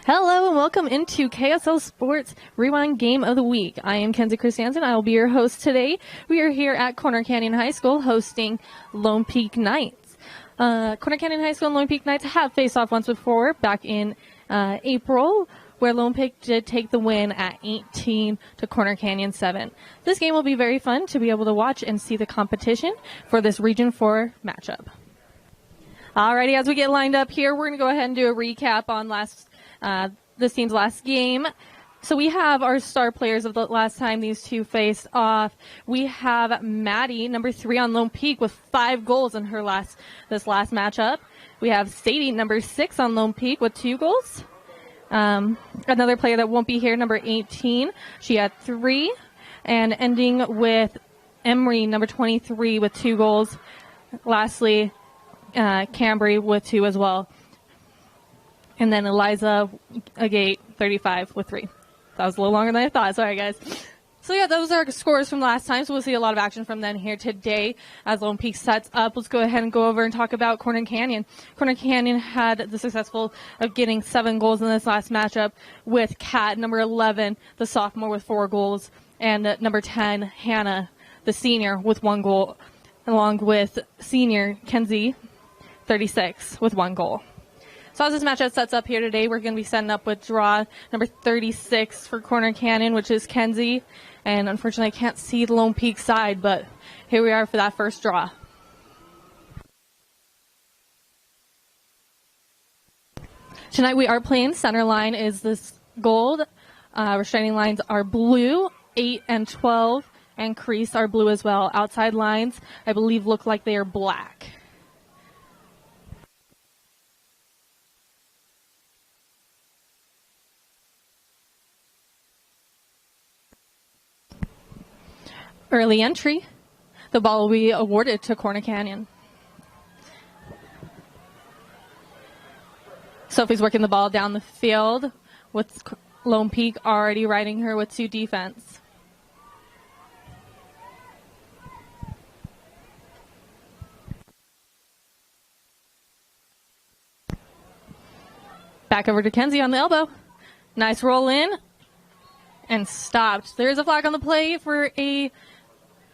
Hello and welcome into KSL Sports Rewind Game of the Week. I am Kenzie Christiansen. I will be your host today. We are here at Corner Canyon High School hosting Lone Peak Knights. Corner Canyon High School and Lone Peak Knights have faced off once before back in April, where Lone Peak did take the win at 18 to Corner Canyon 7. This game will be very fun to be able to watch and see the competition for this Region 4 matchup. Alrighty, as we get lined up here, we're going to go ahead and do a recap on this team's last game. So we have our star players of the last time these two faced off. We have Maddie, number 3 on Lone Peak, with 5 goals in her this last matchup. We have Sadie, number 6 on Lone Peak, with 2 goals. Another player that won't be here, number 18, she had 3. And ending with Emery, number 23, with 2 goals. Lastly, Cambry with 2 as well. And then Eliza Agate, 35, with 3. That was a little longer than I thought. Sorry, guys. So, yeah, those are scores from last time. So we'll see a lot of action from them here today as Lone Peak sets up. Let's go ahead and go over and talk about Corner Canyon. Corner Canyon had the successful of getting 7 goals in this last matchup with Kat, number 11, the sophomore, with 4 goals, and number 10, Hannah, the senior, with 1 goal, along with senior Kenzie, 36, with 1 goal. So as this matchup sets up here today, we're going to be setting up with draw number 36 for Corner Canyon, which is Kenzie. And unfortunately, I can't see the Lone Peak side, but here we are for that first draw. Tonight we are playing center line is this gold. Restraining lines are blue, 8 and 12, and crease are blue as well. Outside lines, I believe, look like they are black. Early entry. The ball will be awarded to Corner Canyon. Sophie's working the ball down the field with Lone Peak already riding her with 2 defense. Back over to Kenzie on the elbow. Nice roll in and stopped. There is a flag on the play for a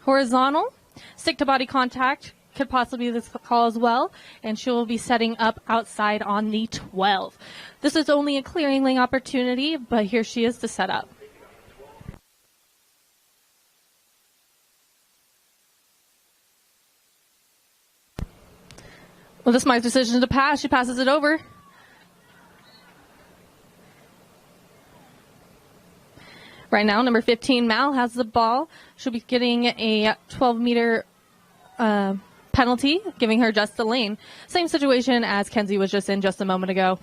horizontal. Stick to body contact could possibly be this call as well, and she will be setting up outside on the 12. This is only a clearing lane opportunity, but here she is to set up. Well, this is my decision to pass. She passes it over. Right now, number 15, Mal, has the ball. She'll be getting a 12-meter penalty, giving her just the lane. Same situation as Kenzie was just in just a moment ago.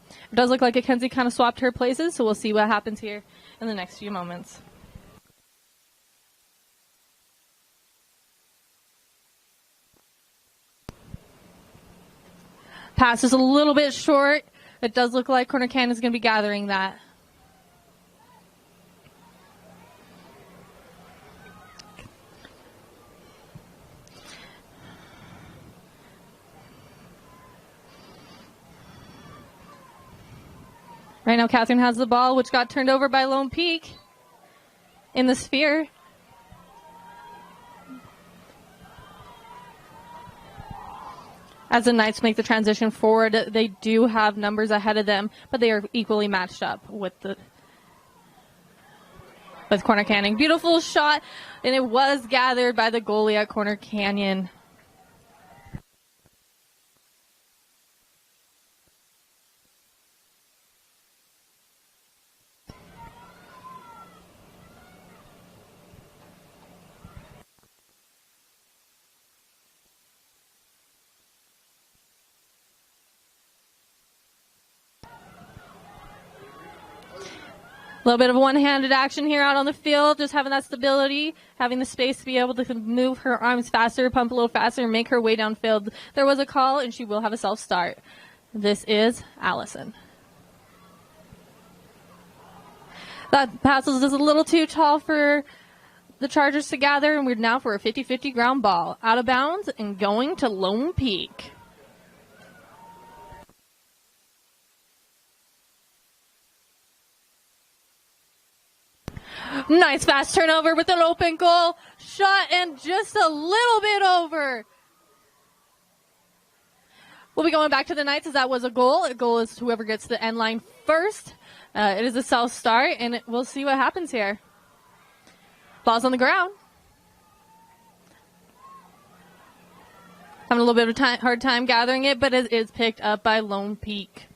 It does look like Kenzie kind of swapped her places, so we'll see what happens here in the next few moments. Pass is a little bit short. It does look like Corner Canyon is going to be gathering that. Right now, Catherine has the ball, which got turned over by Lone Peak in the sphere. As the Knights make the transition forward, they do have numbers ahead of them, but they are equally matched up with Corner Canyon. Beautiful shot, and it was gathered by the goalie at Corner Canyon. A little bit of one-handed action here out on the field, just having that stability, having the space to be able to move her arms faster, pump a little faster, and make her way downfield. There was a call, and she will have a self-start. This is Allison. That pass is just a little too tall for the Chargers to gather, and we're now for a 50-50 ground ball. Out of bounds and going to Lone Peak. Nice fast turnover with an open goal. Shot and just a little bit over. We'll be going back to the Knights as that was a goal. A goal is whoever gets to the end line first. It is a self-start, and we'll see what happens here. Ball's on the ground. Having a little bit of a hard time gathering it, but it is picked up by Lone Peak.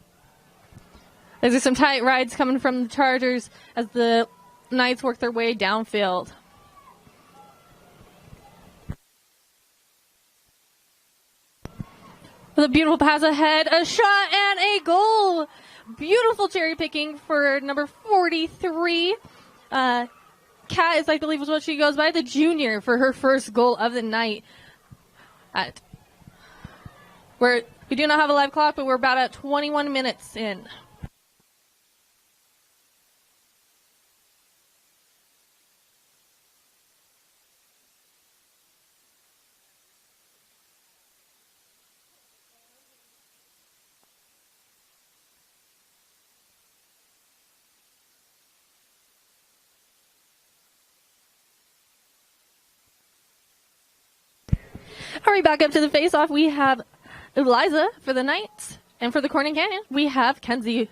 There's some tight rides coming from the Chargers as the Knights work their way downfield. With a beautiful pass ahead, a shot, and a goal. Beautiful cherry picking for number 43. Kat is, I believe, is what she goes by, the junior, for her first goal of the night. We do not have a live clock, but we're about at 21 minutes in. All right, back up to the face-off. We have Eliza for the Knights, and for the Corning Canyon, we have Kenzie.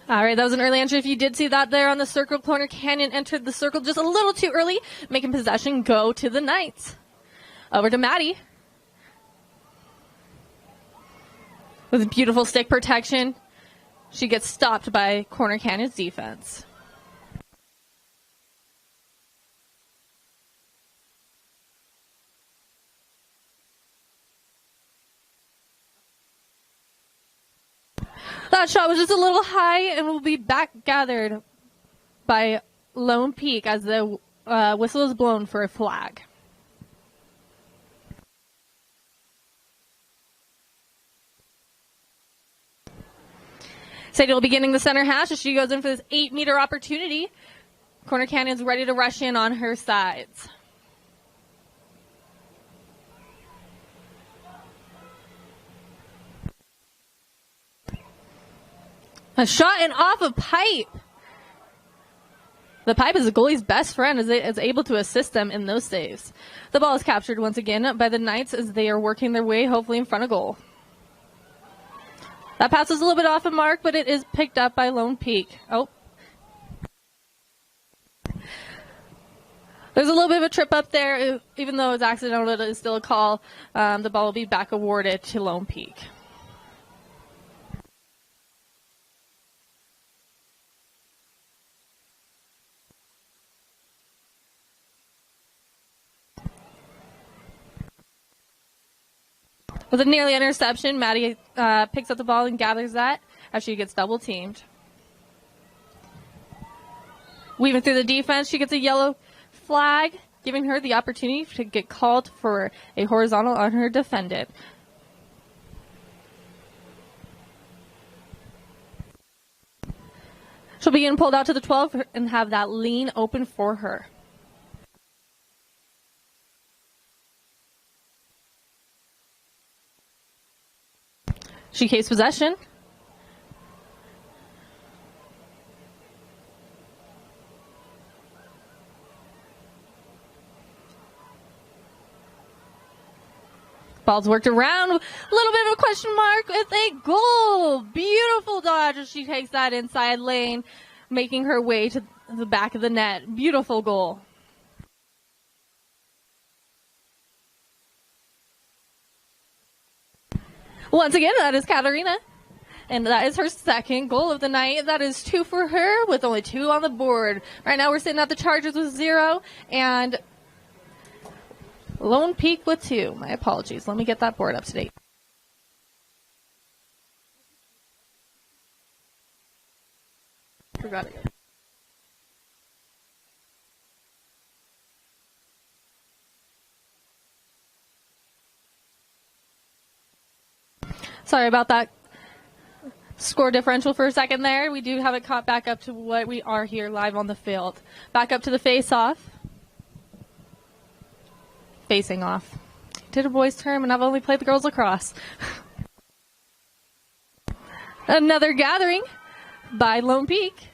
All right, that was an early entry. If you did see that there on the circle, Corner Canyon entered the circle just a little too early, making possession go to the Knights. Over to Maddie. With beautiful stick protection. She gets stopped by Corner Canyon's defense. That shot was just a little high and will be back gathered by Lone Peak as the whistle is blown for a flag. Sadie will be getting the center hash as she goes in for this 8-meter opportunity. Corner Canyon's ready to rush in on her sides. A shot and off a pipe. The pipe is the goalie's best friend as it is able to assist them in those saves. The ball is captured once again by the Knights as they are working their way hopefully in front of goal. That pass is a little bit off the mark, but it is picked up by Lone Peak. Oh. There's a little bit of a trip up there. Even though it's accidental, it is still a call. The ball will be back awarded to Lone Peak. With a nearly interception, Maddie picks up the ball and gathers that as she gets double teamed. Weaving through the defense, she gets a yellow flag, giving her the opportunity to get called for a horizontal on her defendant. She'll be getting pulled out to the 12 and have that lane open for her. She keeps possession. Ball's worked around. A little bit of a question mark with a goal. Beautiful dodge as she takes that inside lane, making her way to the back of the net. Beautiful goal. Once again, that is Katarina. And that is her second goal of the night. That is 2 for her with only 2 on the board. Right now we're sitting at the Chargers with 0 and Lone Peak with 2. My apologies. Let me get that board up to date. Forgot it. Sorry about that score differential for a second there. We do have it caught back up to what we are here live on the field. Back up to the face-off. Facing off. Did a boys term and I've only played the girls lacrosse. Another gathering by Lone Peak.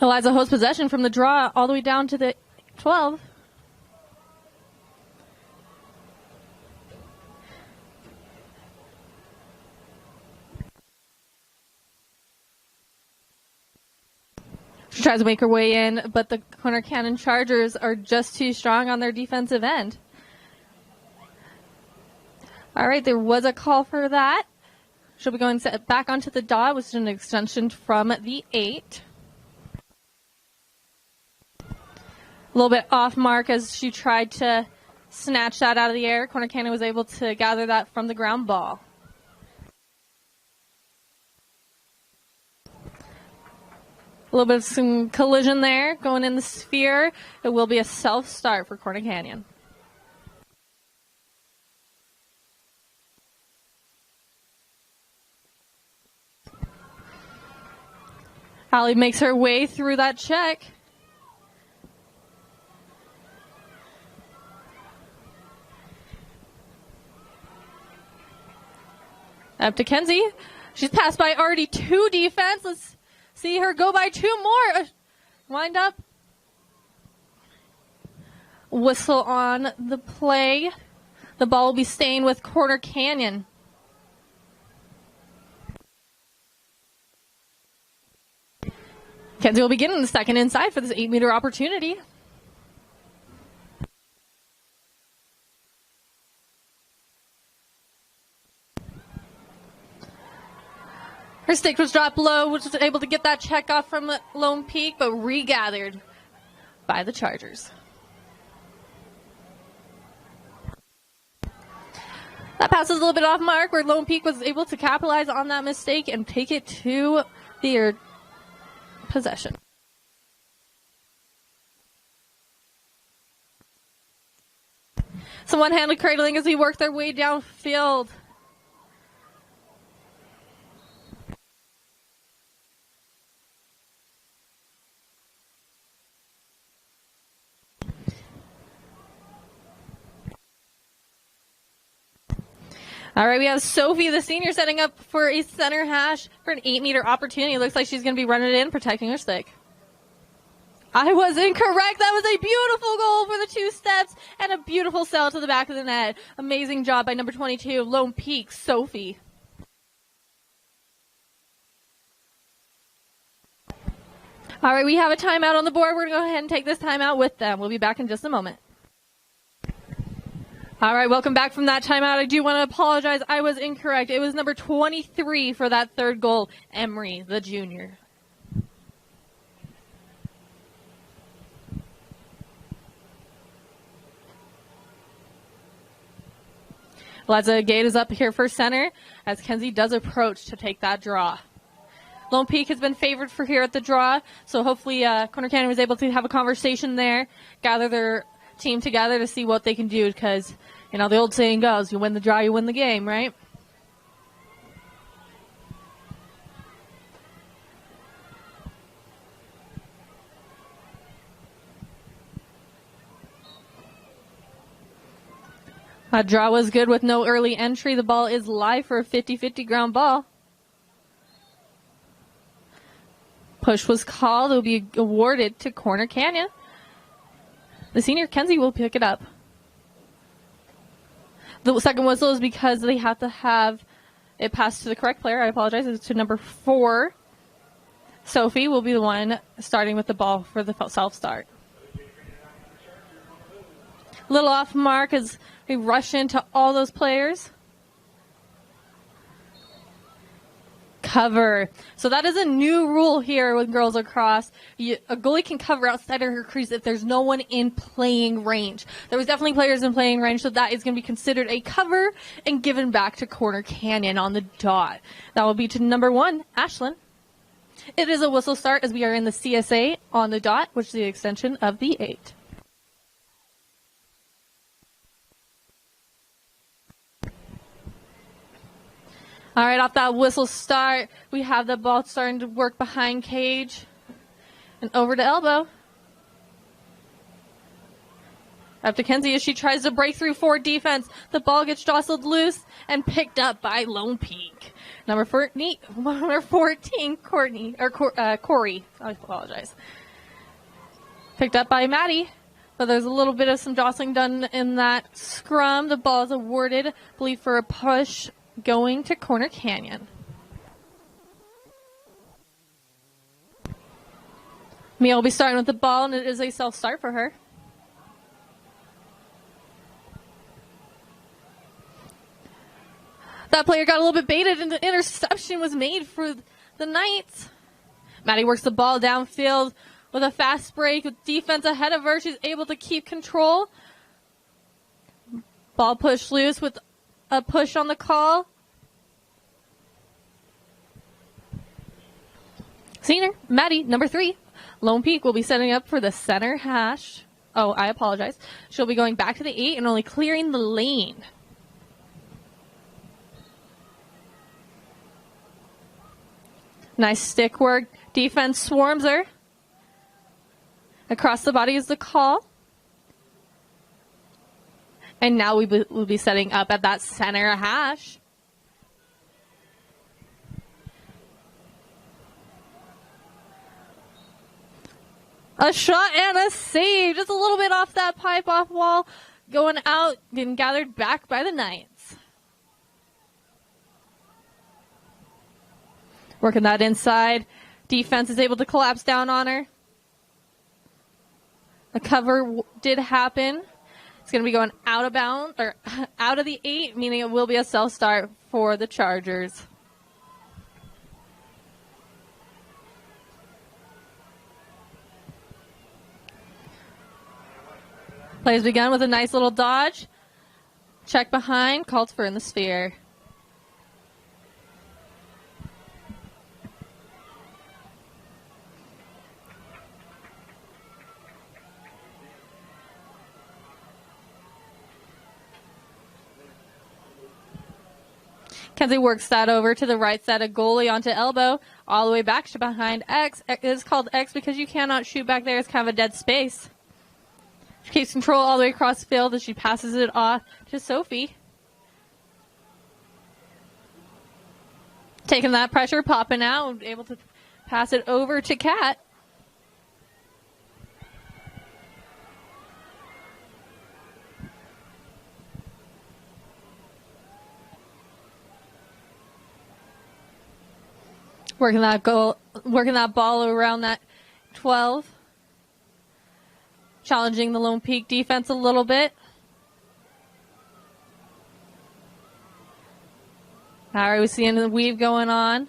Eliza holds possession from the draw all the way down to the 12. She tries to make her way in, but the Corner Canyon Chargers are just too strong on their defensive end. All right, there was a call for that. She'll be going back onto the dot, which is an extension from the 8. A little bit off mark as she tried to snatch that out of the air. Corner Canyon was able to gather that from the ground ball. A little bit of some collision there going in the sphere. It will be a self-start for Corner Canyon. Allie makes her way through that check. Up to Kenzie. She's passed by already 2 defense. Let's see her go by 2 more. Wind up. Whistle on the play. The ball will be staying with Corner Canyon. Kenzie will begin in the second inside for this 8-meter opportunity. Her stick was dropped low, which was able to get that check off from Lone Peak, but regathered by the Chargers. That pass was a little bit off mark, where Lone Peak was able to capitalize on that mistake and take it to their possession. Some one-handed cradling as we work their way downfield. All right, we have Sophie, the senior, setting up for a center hash for an 8-meter opportunity. Looks like she's going to be running it in, protecting her stick. I was incorrect. That was a beautiful goal for the 2 steps and a beautiful sell to the back of the net. Amazing job by number 22, Lone Peak, Sophie. All right, we have a timeout on the board. We're going to go ahead and take this timeout with them. We'll be back in just a moment. All right, welcome back from that timeout. I do want to apologize. I was incorrect. It was number 23 for that 3rd goal, Emery, the junior. Eliza Gate is up here for center as Kenzie does approach to take that draw. Lone Peak has been favored for here at the draw, so hopefully Corner Canyon was able to have a conversation there, gather their team together to see what they can do, because, you know, the old saying goes, you win the draw, you win the game, right? That draw was good with no early entry. The ball is live for a 50-50 ground ball. Push was called. It will be awarded to Corner Canyon. The senior, Kenzie, will pick it up. The second whistle is because they have to have it passed to the correct player. I apologize. It's to number 4. Sophie will be the one starting with the ball for the self-start. A little off mark as we rush into all those players. Cover. So that is a new rule here with girls lacrosse. A goalie can cover outside of her crease if there's no one in playing range. There was definitely players in playing range, so that is going to be considered a cover and given back to Corner Canyon on the dot. That will be to number 1, Ashlyn. It is a whistle start as we are in the CSA on the dot, which is the extension of the 8. All right, off that whistle start, we have the ball starting to work behind cage and over to elbow. Up to Kenzie as she tries to break through for defense. The ball gets jostled loose and picked up by Lone Peak. Number 14, Courtney, or Corey. I apologize. Picked up by Maddie. But there's a little bit of some jostling done in that scrum. The ball is awarded, I believe, for a push going to Corner Canyon. Mia will be starting with the ball, and it is a self-start for her. That player got a little bit baited, and the interception was made for the Knights. Maddie works the ball downfield with a fast break with defense ahead of her. She's able to keep control. Ball pushed loose with a push on the call. Senior, Maddie, number 3. Lone Peak will be setting up for the center hash. Oh, I apologize. She'll be going back to the 8 and only clearing the lane. Nice stick work. Defense swarms her. Across the body is the call. And now we'll be setting up at that center hash. A shot and a save. Just a little bit off that pipe off wall. Going out, getting gathered back by the Knights. Working that inside. Defense is able to collapse down on her. A cover did happen. It's going to be going out of bounds, or out of the 8, meaning it will be a self-start for the Chargers. Plays begun with a nice little dodge. Check behind, called for in the sphere. Kenzie works that over to the right side of goalie onto elbow, all the way back to behind X. It is called X because you cannot shoot back there. It's kind of a dead space. She keeps control all the way across the field as she passes it off to Sophie. Taking that pressure, popping out, able to pass it over to Kat. Working that ball around that 12. Challenging the Lone Peak defense a little bit. All right, we see the weave going on.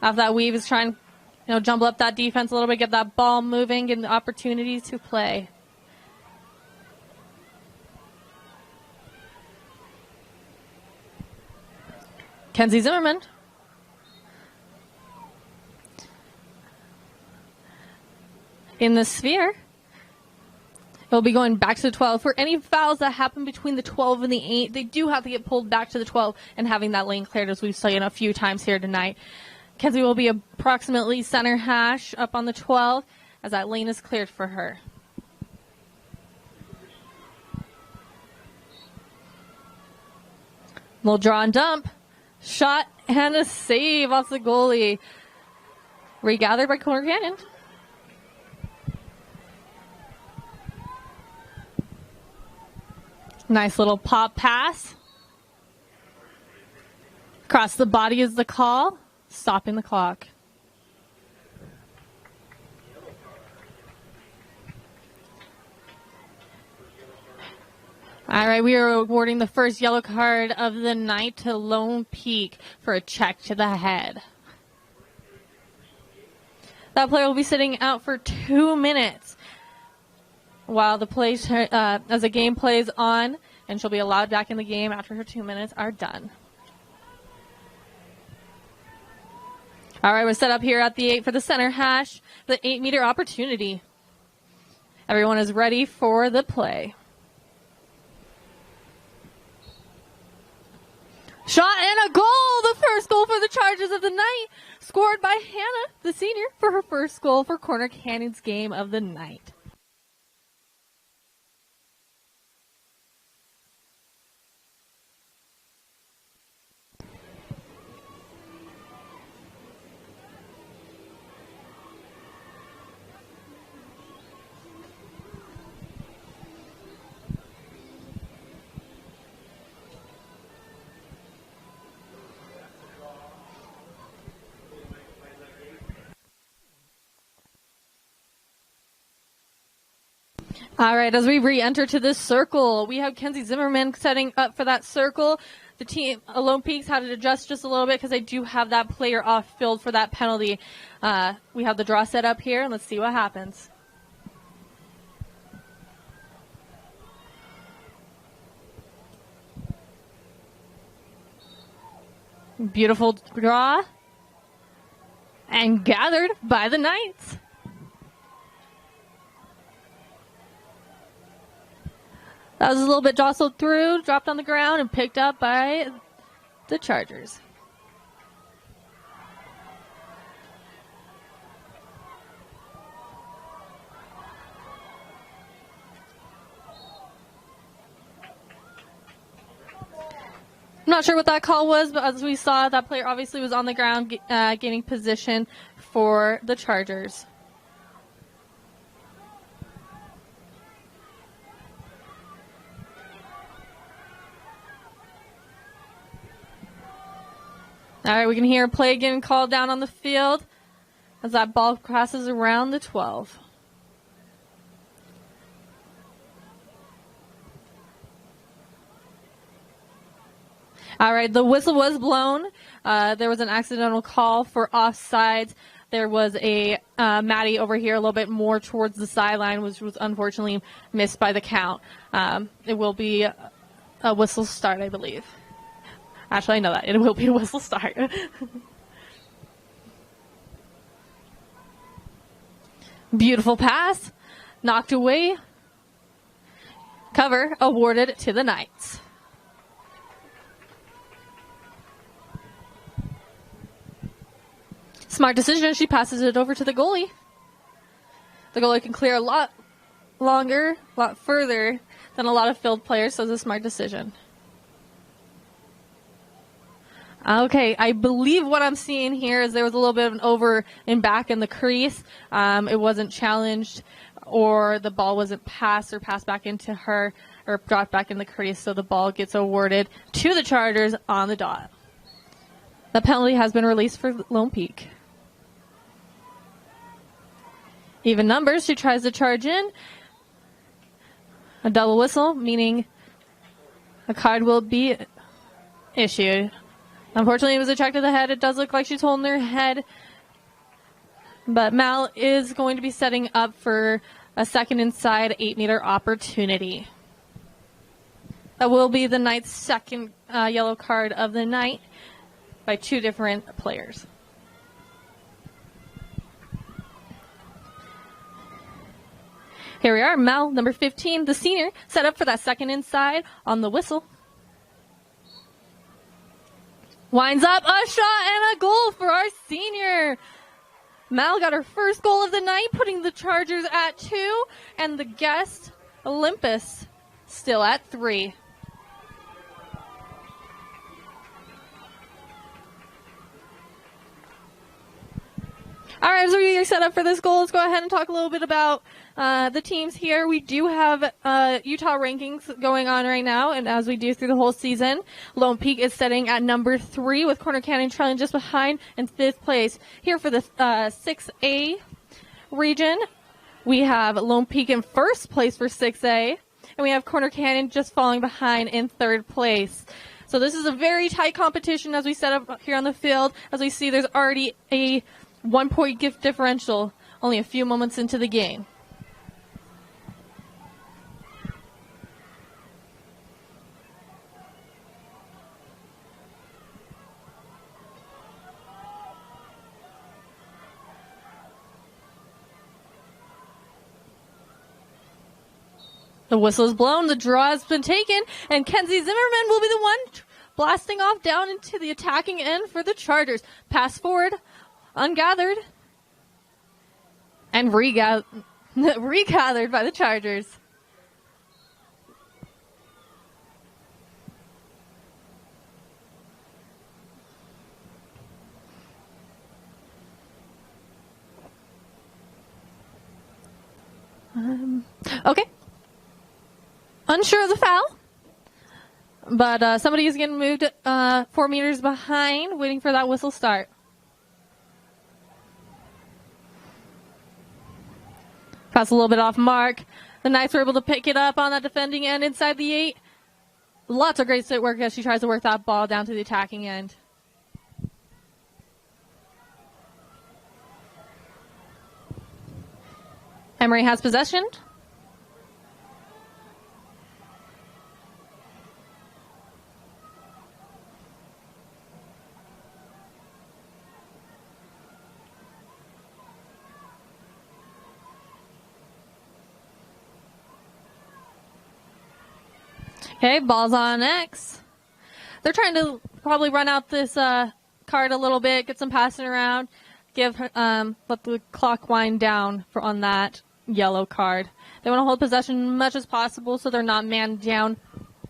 After that weave is trying to, jumble up that defense a little bit, get that ball moving, get the opportunities to play. Kenzie Zimmerman. In the sphere, it'll be going back to the 12. For any fouls that happen between the 12 and the 8, they do have to get pulled back to the 12 and having that lane cleared, as we've seen a few times here tonight. Kenzie will be approximately center hash up on the 12 as that lane is cleared for her. Little draw and dump. Shot and a save off the goalie. Regathered by Corner Canyon. Nice little pop pass. Across the body is the call. Stopping the clock. All right, we are awarding the first yellow card of the night to Lone Peak for a check to the head. That player will be sitting out for 2 minutes while the play as the game plays on, and she'll be allowed back in the game after her 2 minutes are done. All right, we're set up here at the 8 for the center hash, the 8-meter opportunity. Everyone is ready for the play. Shot and a goal! The first goal for the Chargers of the night, scored by Hannah, the senior, for her first goal for Corner Canyon's game of the night. All right, as we re-enter to this circle, we have Kenzie Zimmerman setting up for that circle. The team, Lone Peaks, had to adjust just a little bit because they do have that player off field for that penalty. We have the draw set up here, and let's see what happens. Beautiful draw. And gathered by the Knights. That was a little bit jostled through, dropped on the ground, and picked up by the Chargers. I'm not sure what that call was, but as we saw, that player obviously was on the ground gaining position for the Chargers. All right, we can hear a play getting called down on the field as that ball crosses around the 12. All right, the whistle was blown. There was an accidental call for offsides. There was a Maddie over here a little bit more towards the sideline, which was unfortunately missed by the count. It will be a whistle start, I believe. Actually, I know that. It will be a whistle start. Beautiful pass. Knocked away. Cover awarded to the Knights. Smart decision. She passes it over to the goalie. The goalie can clear a lot longer, a lot further than a lot of field players, so it's a smart decision. Okay, I believe what I'm seeing here is there was a little bit of an over and back in the crease. It wasn't challenged, or the ball wasn't passed or passed back into her or dropped back in the crease, so the ball gets awarded to the Chargers on the dot. The penalty has been released for Lone Peak. Even numbers, she tries to charge in. A double whistle, meaning a card will be issued. Unfortunately, it was a check to the head. It does look like she's holding her head. But Mal is going to be setting up for a second inside 8-meter opportunity. That will be the Knights' second yellow card of the night by two different players. Here we are, Mal, number 15, the senior, set up for that second inside on the whistle. Winds up, a shot and a goal for our senior. Mal got her first goal of the night, putting the Chargers at 2, and the guest, Olympus, still at 3. All right, as we are set up for this goal, let's go ahead and talk a little bit about the teams here. We do have Utah rankings going on right now, and as we do through the whole season, Lone Peak is sitting at number 3 with Corner Canyon trailing just behind in 5th place. Here for the 6A region, we have Lone Peak in 1st place for 6A, and we have Corner Canyon just falling behind in 3rd place. So this is a very tight competition as we set up here on the field. As we see, there's already a 1-point gift differential only a few moments into the game. The whistle is blown, the draw has been taken, and Kenzie Zimmerman will be the one blasting off down into the attacking end for the Chargers. Pass forward, ungathered, and regathered by the Chargers. Okay. Unsure of the foul, but somebody is getting moved 4 meters behind, waiting for that whistle start. Pass a little bit off mark. The Knights were able to pick it up on that defending end inside the 8. Lots of great sit work as she tries to work that ball down to the attacking end. Emory has possession. Okay, ball's on X. They're trying to probably run out this card a little bit, get some passing around, let the clock wind down on that yellow card. They want to hold possession as much as possible so they're not manned down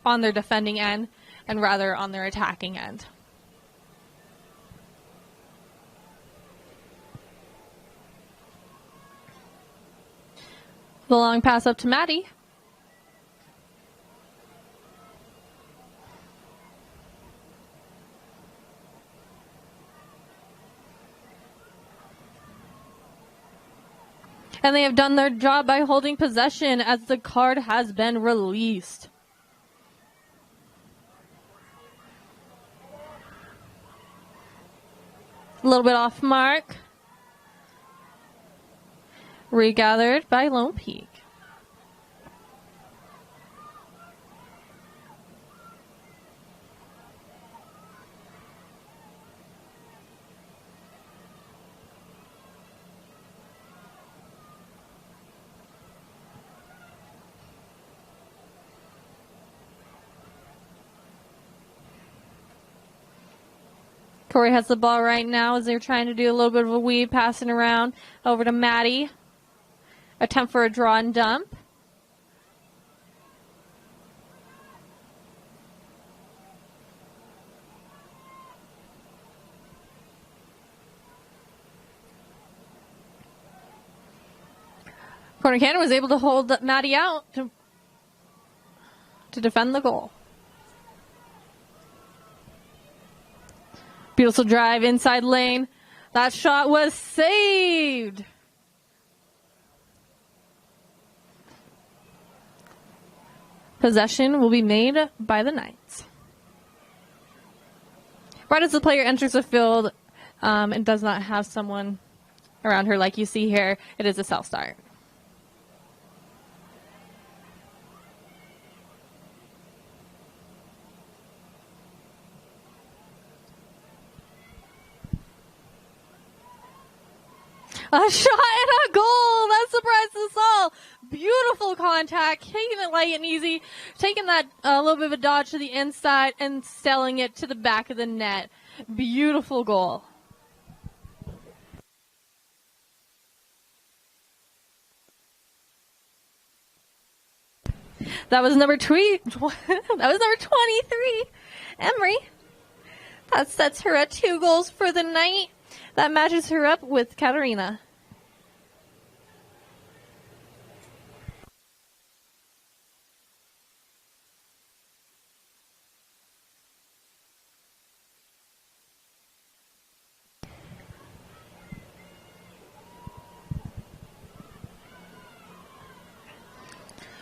on their defending end and rather on their attacking end. The long pass up to Maddie. And they have done their job by holding possession as the card has been released. A little bit off mark. Regathered by Lone Peak. Corey has the ball right now as they're trying to do a little bit of a weave, passing around over to Maddie. Attempt for a draw and dump. Corner Cannon was able to hold Maddie out to defend the goal. Beautiful drive inside lane. That shot was saved. Possession will be made by the Knights. Right as the player enters the field and does not have someone around her like you see here, it is a self-start. A shot and a goal. That surprised us all. Beautiful contact. Taking it light and easy. Taking that little bit of a dodge to the inside and selling it to the back of the net. Beautiful goal. That was number 23. Emery. That sets her at 2 goals for the night. That matches her up with Katarina.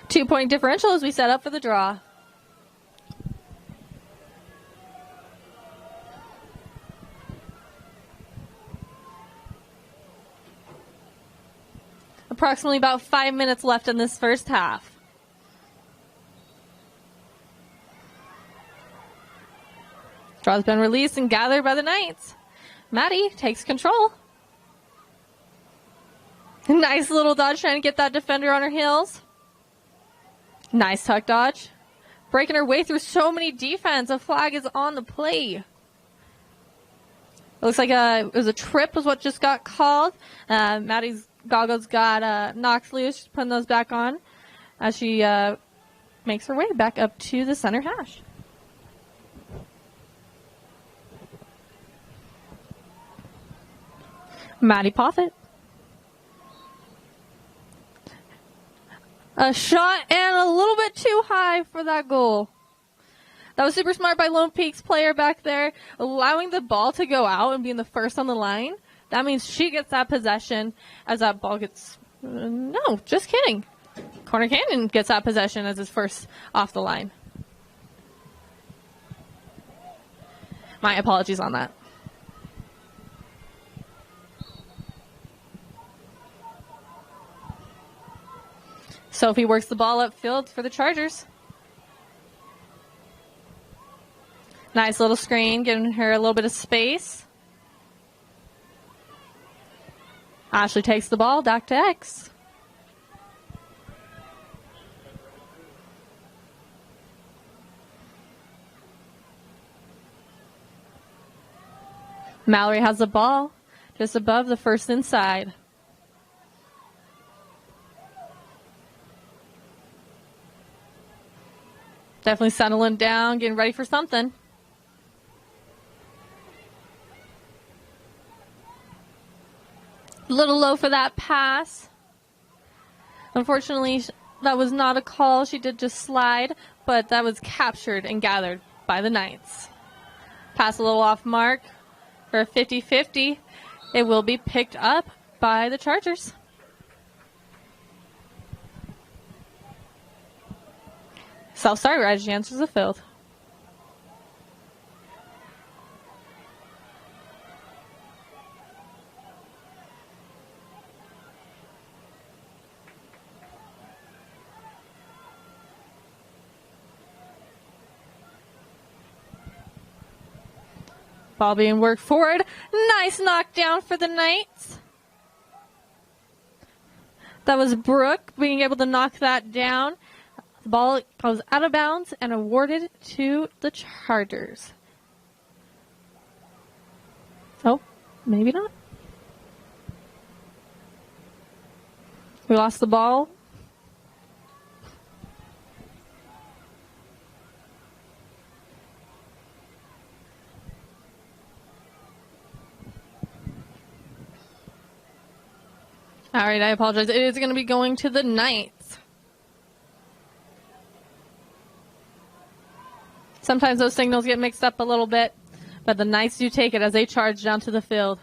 Two-point differential as we set up for the draw. Approximately about 5 minutes left in this first half. Draw's been released and gathered by the Knights. Maddie takes control. Nice little dodge trying to get that defender on her heels. Nice tuck dodge. Breaking her way through so many defense. A flag is on the play. It looks like it was a trip was what just got called. Maddie's goggles got knocked loose. She's putting those back on as she makes her way back up to the center hash. Maddie Poffit. A shot and a little bit too high for that goal. That was super smart by Lone Peak's player back there, allowing the ball to go out and being the first on the line. That means she gets that possession as that ball gets No, just kidding. Corner Canyon gets that possession as his first off the line. My apologies on that. Sophie works the ball upfield for the Chargers. Nice little screen, giving her a little bit of space. Ashley takes the ball back to X. Mallory has the ball just above the first inside. Definitely settling down, getting ready for something. A little low for that pass. Unfortunately, that was not a call. She did just slide, but that was captured and gathered by the Knights. Pass a little off mark for a 50-50. It will be picked up by the Chargers. South Star Reggie enters the field. Ball being worked forward. Nice knockdown for the Knights. That was Brooke being able to knock that down. The ball goes out of bounds and awarded to the Chargers. Oh, maybe not. We lost the ball. All right, I apologize. It is going to be going to the Knights. Sometimes those signals get mixed up a little bit, but the Knights do take it as they charge down to the field.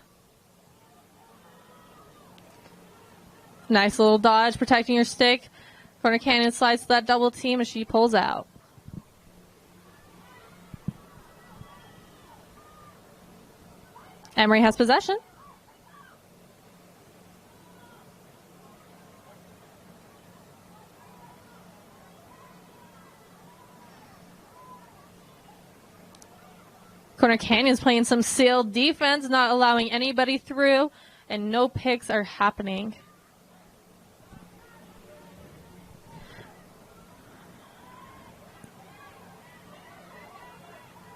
Nice little dodge, protecting your stick. Corner Canyon slides to that double team as she pulls out. Emory has possession. Corner Canyon's playing some sealed defense, not allowing anybody through, and no picks are happening.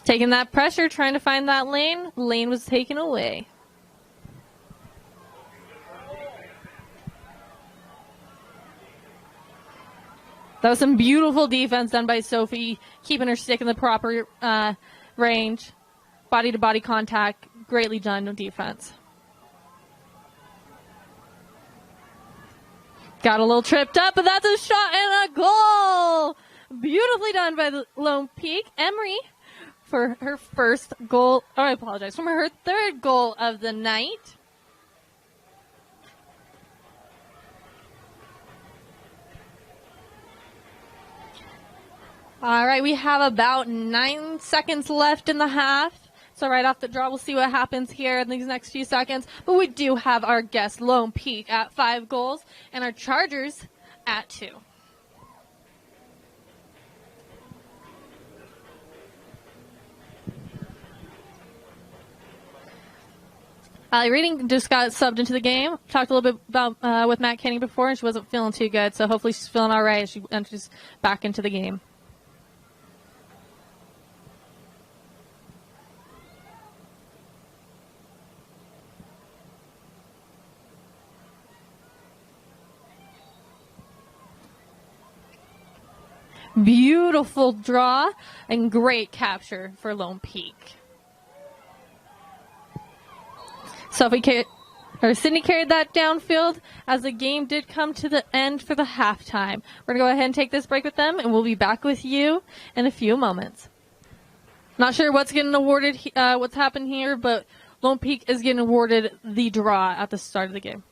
Taking that pressure, trying to find that lane. Lane was taken away. That was some beautiful defense done by Sophie, keeping her stick in the proper range. Body-to-body contact, greatly done on defense. Got a little tripped up, but that's a shot and a goal! Beautifully done by the Lone Peak. Emery for her first goal, oh, I apologize, from her third goal of the night. All right, we have about 9 seconds left in the half. So right off the draw, we'll see what happens here in these next few seconds. But we do have our guest, Lone Peak, at 5 goals, and our Chargers at 2. Ali Reading just got subbed into the game. Talked a little bit about with Matt Kenny before, and she wasn't feeling too good. So hopefully she's feeling all right as she enters back into the game. Beautiful draw and great capture for Lone Peak. Sydney carried that downfield as the game did come to the end for the halftime. We're going to go ahead and take this break with them, and we'll be back with you in a few moments. Not sure what's getting awarded, what's happened here, but Lone Peak is getting awarded the draw at the start of the game.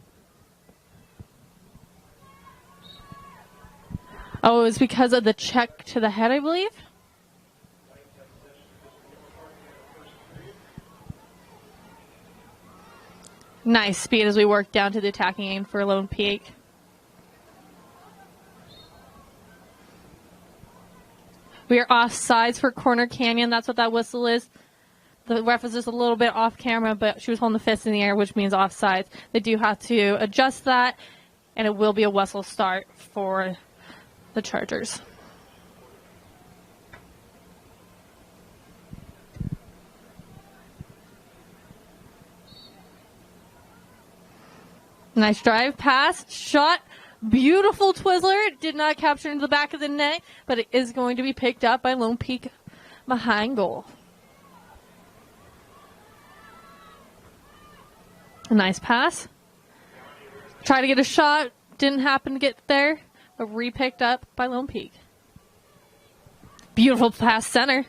Oh, it was because of the check to the head, I believe. Nice speed as we work down to the attacking end for Lone Peak. We are off sides for Corner Canyon. That's what that whistle is. The ref was just a little bit off camera, but she was holding the fist in the air, which means offsides. They do have to adjust that, and it will be a whistle start for the Chargers. Nice drive, pass, shot, beautiful Twizzler. Did not capture into the back of the net, but it is going to be picked up by Lone Peak behind goal. A nice pass. Try to get a shot, didn't happen to get there, but re-picked up by Lone Peak. Beautiful pass center.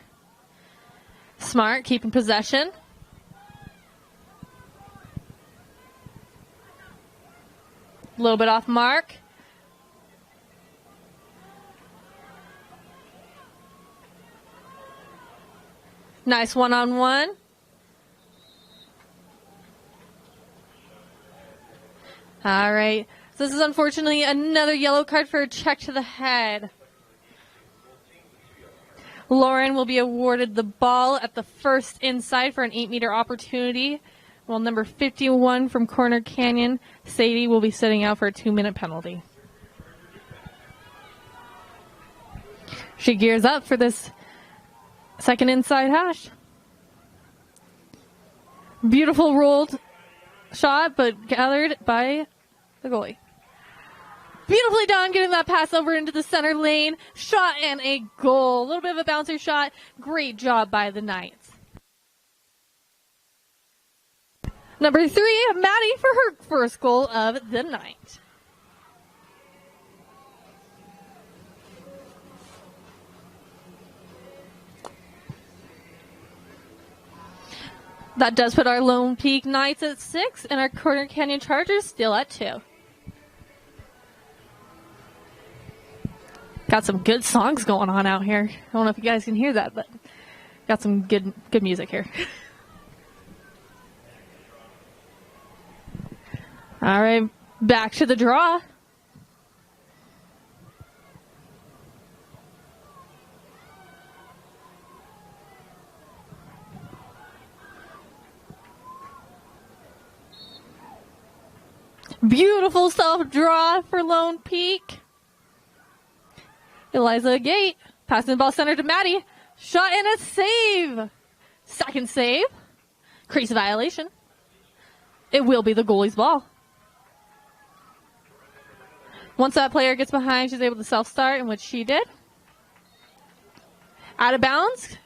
Smart, keeping possession. A little bit off mark. Nice one-on-one. All right. So this is unfortunately another yellow card for a check to the head. Lauren will be awarded the ball at the first inside for an 8-meter opportunity. While number 51 from Corner Canyon, Sadie, will be sitting out for a 2-minute penalty. She gears up for this second inside hash. Beautiful rolled shot, but gathered by the goalie. Beautifully done, getting that pass over into the center lane. Shot and a goal. A little bit of a bouncer shot. Great job by the Knights. Number 3, Maddie for her first goal of the night. That does put our Lone Peak Knights at 6 and our Corner Canyon Chargers still at 2. Got some good songs going on out here. I don't know if you guys can hear that, but got some good music here. All right, back to the draw. Beautiful self-draw for Lone Peak. Eliza Gate, passing the ball center to Maddie. Shot and a save. Second save. Crease violation. It will be the goalie's ball. Once that player gets behind, she's able to self-start, in which she did. Out of bounds,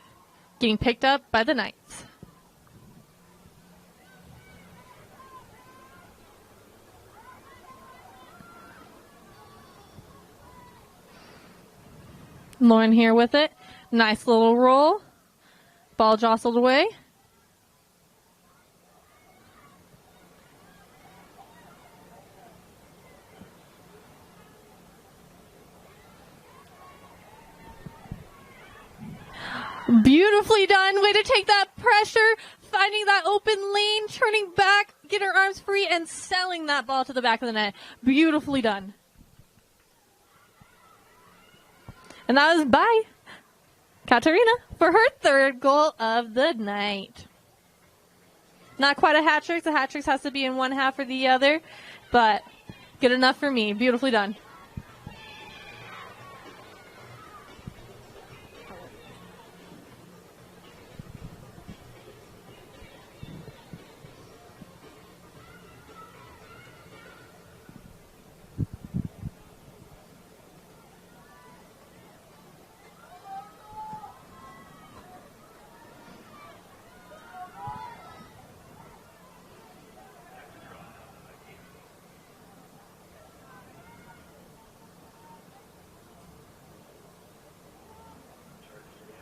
getting picked up by the Knights. Lauren here with it. Nice little roll. Ball jostled away. Beautifully done. Way to take that pressure, finding that open lane, turning back, get her arms free, and selling that ball to the back of the net. Beautifully done. And that was by Katarina for her third goal of the night. Not quite a hat trick. The hat trick has to be in one half or the other, but good enough for me. Beautifully done.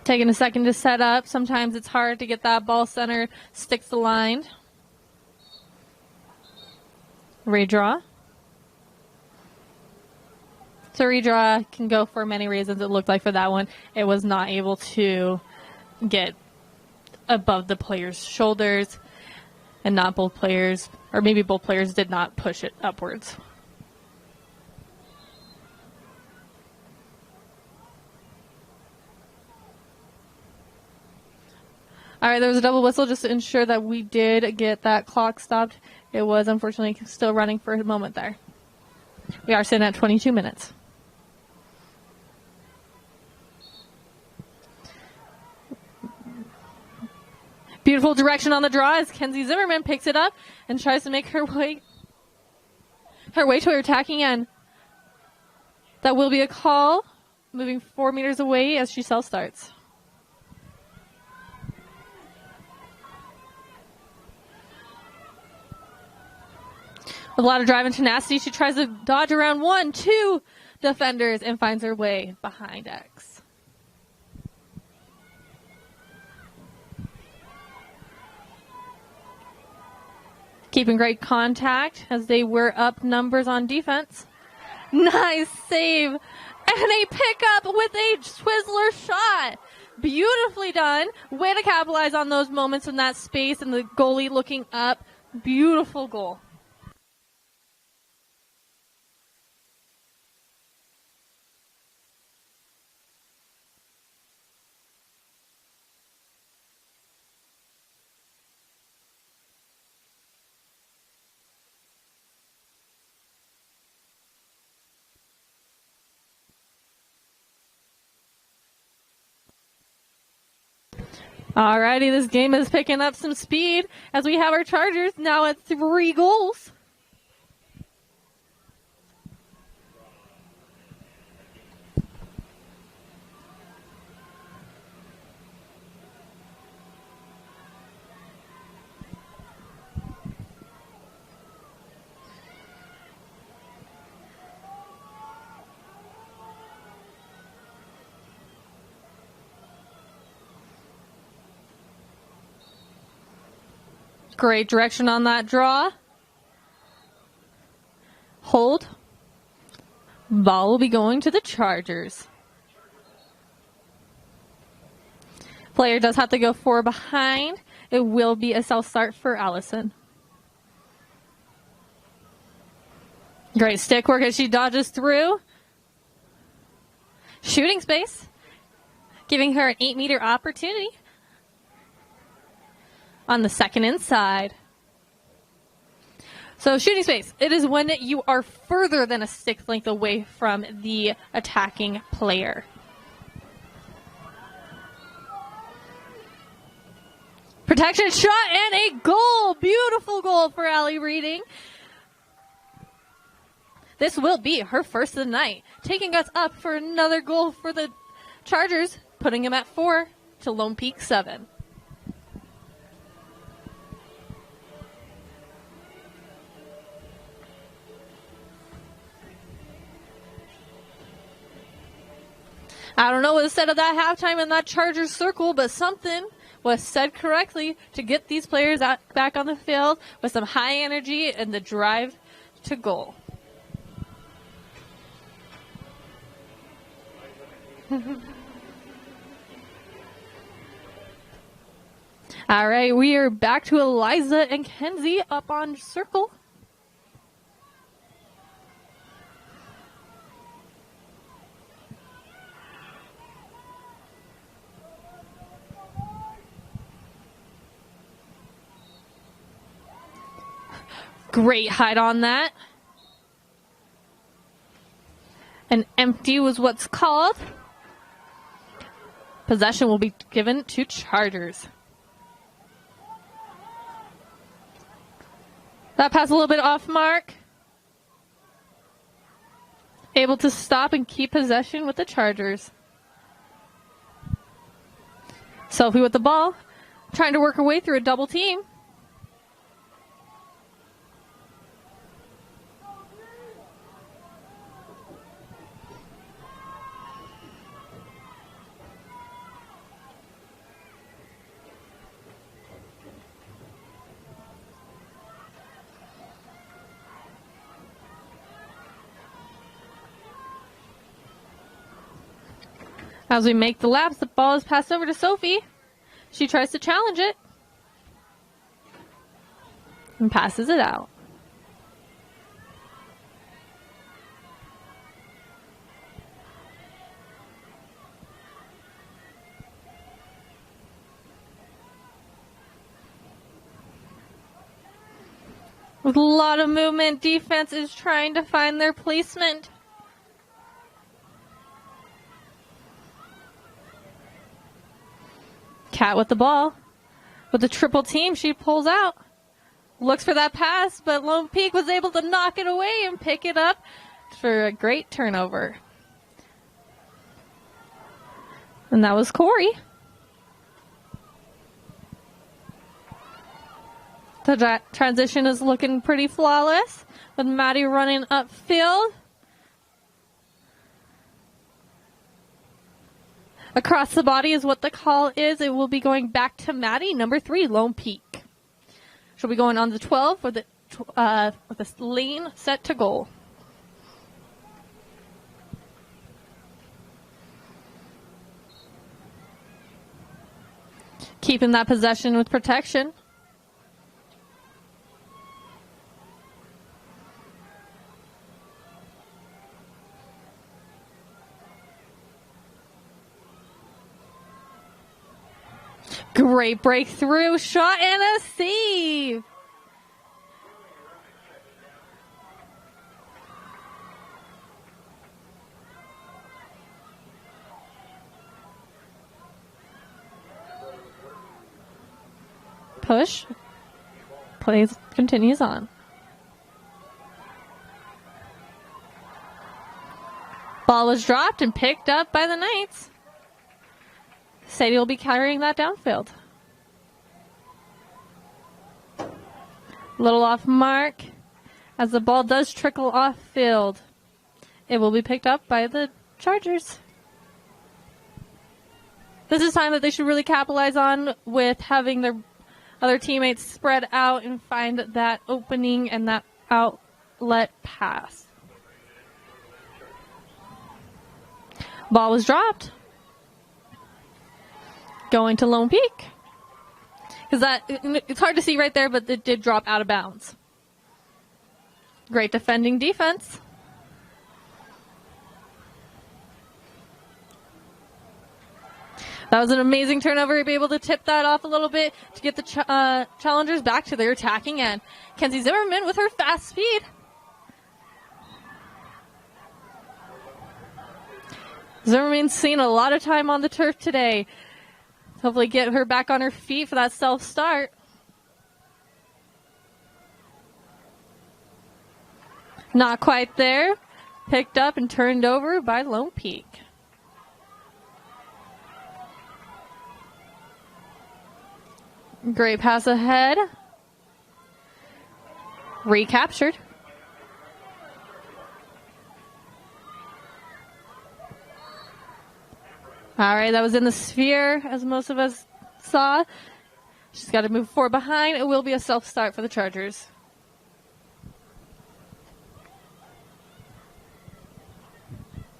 Taking a second to set up. Sometimes it's hard to get that ball center sticks aligned. Redraw. 3 draw can go for many reasons. It looked like for that one, it was not able to get above the player's shoulders, and not both players, or maybe both players did not push it upwards. All right, there was a double whistle just to ensure that we did get that clock stopped. It was unfortunately still running for a moment there. We are sitting at 22 minutes. Beautiful direction on the draw as Kenzie Zimmerman picks it up and tries to make her way to her attacking end. That will be a call, moving 4 meters away as she self-starts. With a lot of drive and tenacity, she tries to dodge around 1, 2 defenders and finds her way behind X. Keeping great contact as they were up numbers on defense. Nice save. And a pickup with a Twizzler shot. Beautifully done. Way to capitalize on those moments in that space and the goalie looking up. Beautiful goal. Alrighty, this game is picking up some speed as we have our Chargers now at 3 goals. Great direction on that draw. Hold. Ball will be going to the Chargers. Player does have to go 4 behind. It will be a self-start for Allison. Great stick work as she dodges through. Shooting space. Giving her an 8-meter opportunity. On the second inside. So shooting space, it is when you are further than a stick length away from the attacking player. Protection shot and a goal. Beautiful goal for Allie Reading. This will be her first of the night, taking us up for another goal for the Chargers, putting them at 4 to Lone Peak 7. I don't know what was said at that halftime in that Chargers circle, but something was said correctly to get these players back on the field with some high energy and the drive to goal. All right, we are back to Eliza and Kenzie up on circle. Great hide on that. An empty was what's called. Possession will be given to Chargers. That pass a little bit off mark. Able to stop and keep possession with the Chargers. Sophie with the ball, trying to work her way through a double team. As we make the laps, the ball is passed over to Sophie. She tries to challenge it and passes it out. With a lot of movement, defense is trying to find their placement. Cat with the ball. With the triple team, she pulls out. Looks for that pass, but Lone Peak was able to knock it away and pick it up for a great turnover. And that was Corey. The transition is looking pretty flawless with Maddie running upfield. Across the body is what the call is. It will be going back to Maddie, number 3, Lone Peak. She'll be going on the 12 with the lane set to goal. Keeping that possession with protection. Great breakthrough shot and a save. Push. Plays continues on. Ball was dropped and picked up by the Knights. Sadie will be carrying that downfield. Little off mark as the ball does trickle off field. It will be picked up by the Chargers. This is time that they should really capitalize on with having their other teammates spread out and find that opening and that outlet pass. Ball was dropped. Going to Lone Peak. Because it's hard to see right there, but it did drop out of bounds. Great defending defense. That was an amazing turnover. Be able to tip that off a little bit to get the challengers back to their attacking end. Kenzie Zimmerman with her fast speed. Zimmerman's seen a lot of time on the turf today. Hopefully get her back on her feet for that self-start. Not quite there. Picked up and turned over by Lone Peak. Great pass ahead. Recaptured. All right, that was in the sphere, as most of us saw. She's got to move forward behind. It will be a self-start for the Chargers.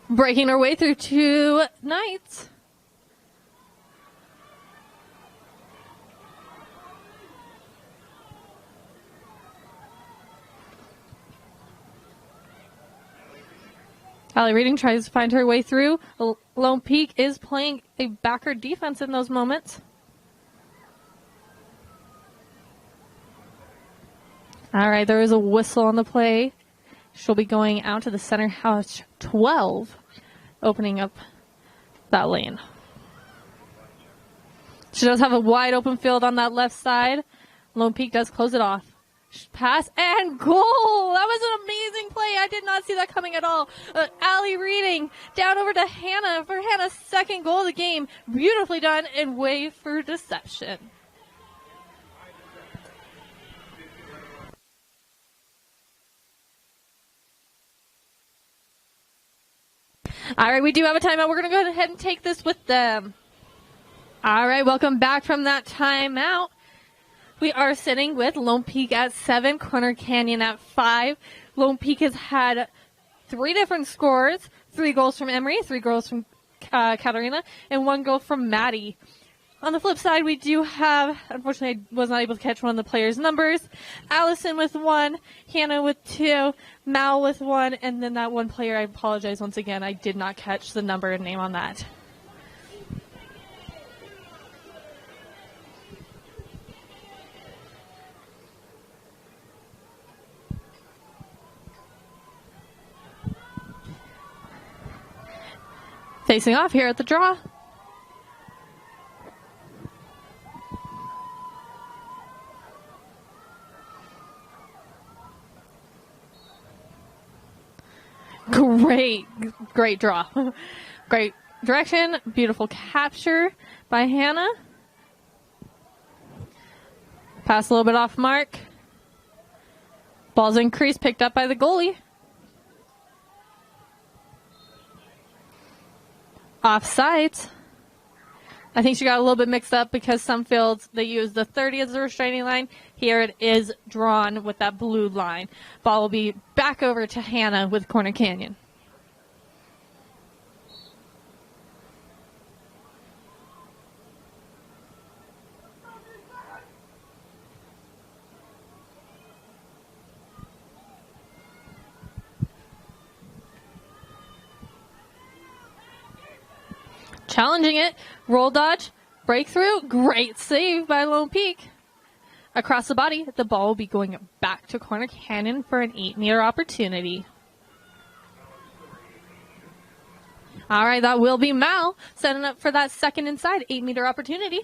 Breaking her way through 2 Knights. Allie Reading tries to find her way through. Lone Peak is playing a backer defense in those moments. All right, there is a whistle on the play. She'll be going out to the center house 12, opening up that lane. She does have a wide open field on that left side. Lone Peak does close it off. Pass and goal. That was an amazing play. I did not see that coming at all. Allie Reading down over to Hannah for Hannah's second goal of the game. Beautifully done and way for deception. All right, we do have a timeout. We're going to go ahead and take this with them. All right, welcome back from that timeout. We are sitting with Lone Peak at 7, Corner Canyon at 5. Lone Peak has had 3 different scores, 3 goals from Emory, 3 goals from Katarina, and 1 goal from Maddie. On the flip side, we do have, unfortunately, I was not able to catch one of the players' numbers. Allison with 1, Hannah with 2, Mal with 1, and then that one player, I apologize once again, I did not catch the number and name on that. Facing off here at the draw. Great draw. Great direction. Beautiful capture by Hannah. Pass a little bit off mark. Ball's increased, picked up by the goalie. Offsides. I think she got a little bit mixed up because some fields, they use the 30 as the restraining line. Here it is drawn with that blue line. Ball will be back over to Hannah with Corner Canyon. Challenging it. Roll dodge. Breakthrough. Great save by Lone Peak. Across the body, the ball will be going back to Corner Canyon for an 8-meter opportunity. All right, that will be Mal setting up for that second inside 8-meter opportunity.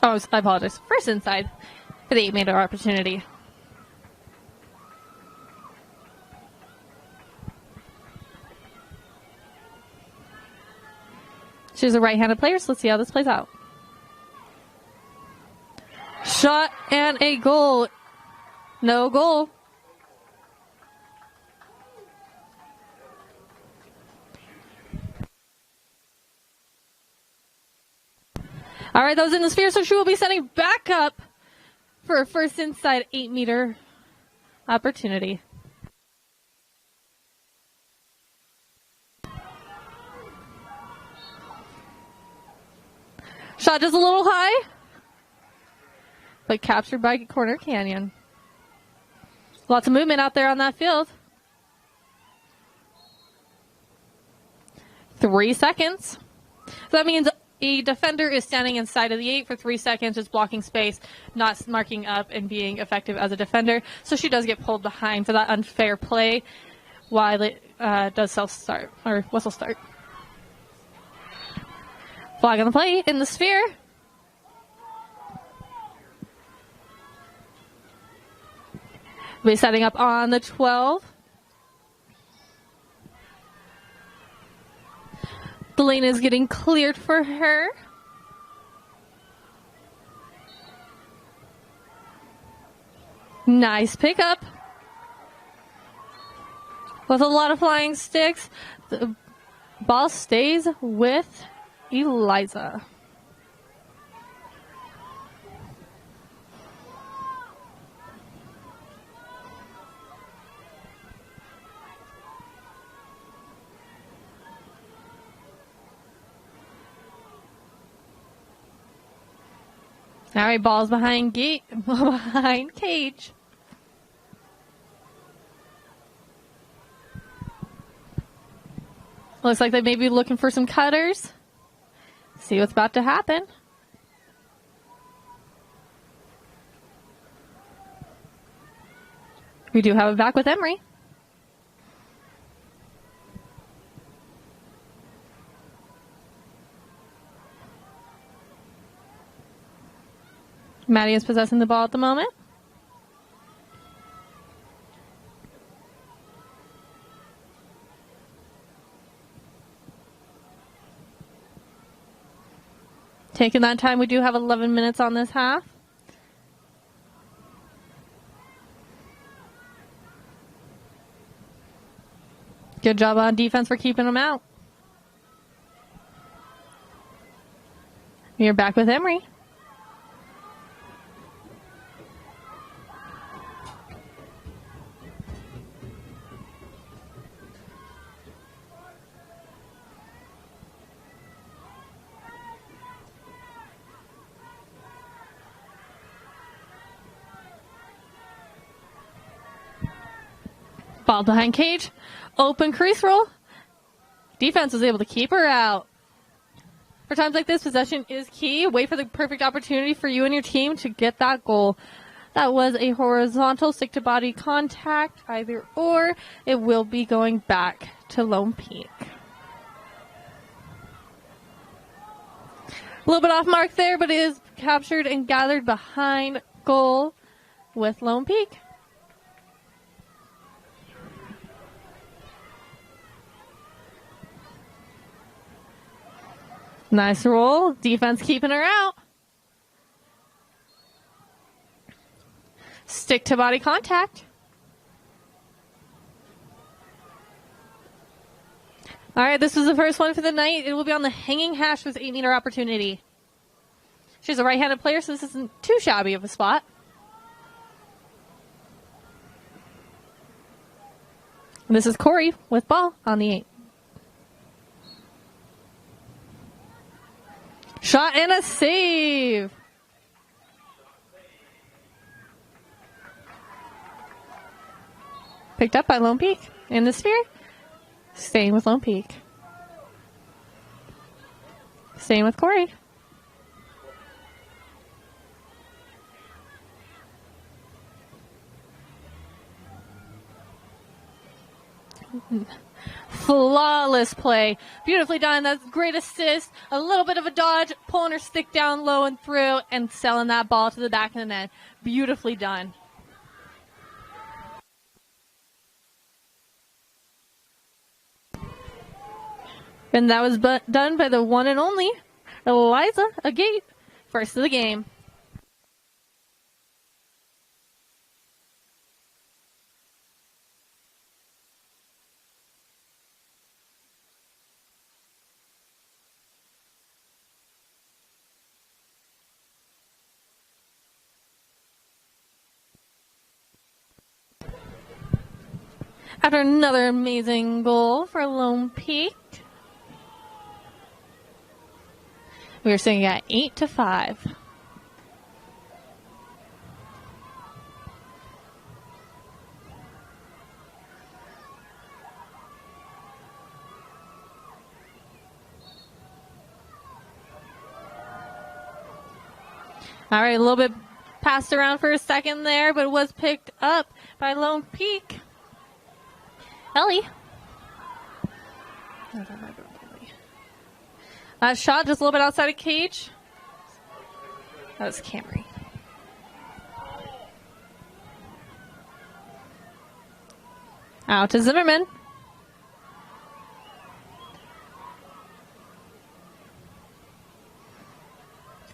Oh, I apologize. First inside for the 8-meter opportunity. She's a right-handed player, so let's see how this plays out. Shot and a goal. No goal. All right, that was in the sphere, so she will be setting back up for her first inside 8-meter opportunity. Shot just a little high, but captured by Corner Canyon. Lots of movement out there on that field. 3 seconds. So that means a defender is standing inside of the 8 for 3 seconds, just blocking space, not marking up and being effective as a defender. So she does get pulled behind for that unfair play while it does self-start, or whistle start. Flag on the play in the sphere. We'll be setting up on the 12. The lane is getting cleared for her. Nice pickup. With a lot of flying sticks, the ball stays with Eliza. All right, ball's behind gate, behind cage. Looks like they may be looking for some cutters. See what's about to happen. We do have it back with Emery. Maddie is possessing the ball at the moment. Taking that time, we do have 11 minutes on this half. Good job on defense for keeping them out. You're back with Emery. Ball behind cage. Open crease roll. Defense was able to keep her out. For times like this, possession is key. Wait for the perfect opportunity for you and your team to get that goal. That was a horizontal stick-to-body contact, either or. It will be going back to Lone Peak. A little bit off mark there, but it is captured and gathered behind goal with Lone Peak. Nice roll. Defense keeping her out. Stick to body contact. All right, this was the first one for the night. It will be on the hanging hash with 8-meter opportunity. She's a right-handed player, so this isn't too shabby of a spot. And this is Corey with ball on the 8. Shot and a save. Picked up by Lone Peak in the sphere. Staying with Lone Peak. Staying with Corey. Flawless play. Beautifully done. That's a great assist. A little bit of a dodge, pulling her stick down low and through and selling that ball to the back of the net. Beautifully done. And that was done by the one and only Eliza Agate, first of the game. After another amazing goal for Lone Peak. We are sitting at 8-5. All right, a little bit passed around for a second there, but it was picked up by Lone Peak. Ellie. Shot just a little bit outside of cage. That was Camry. Out to Zimmerman.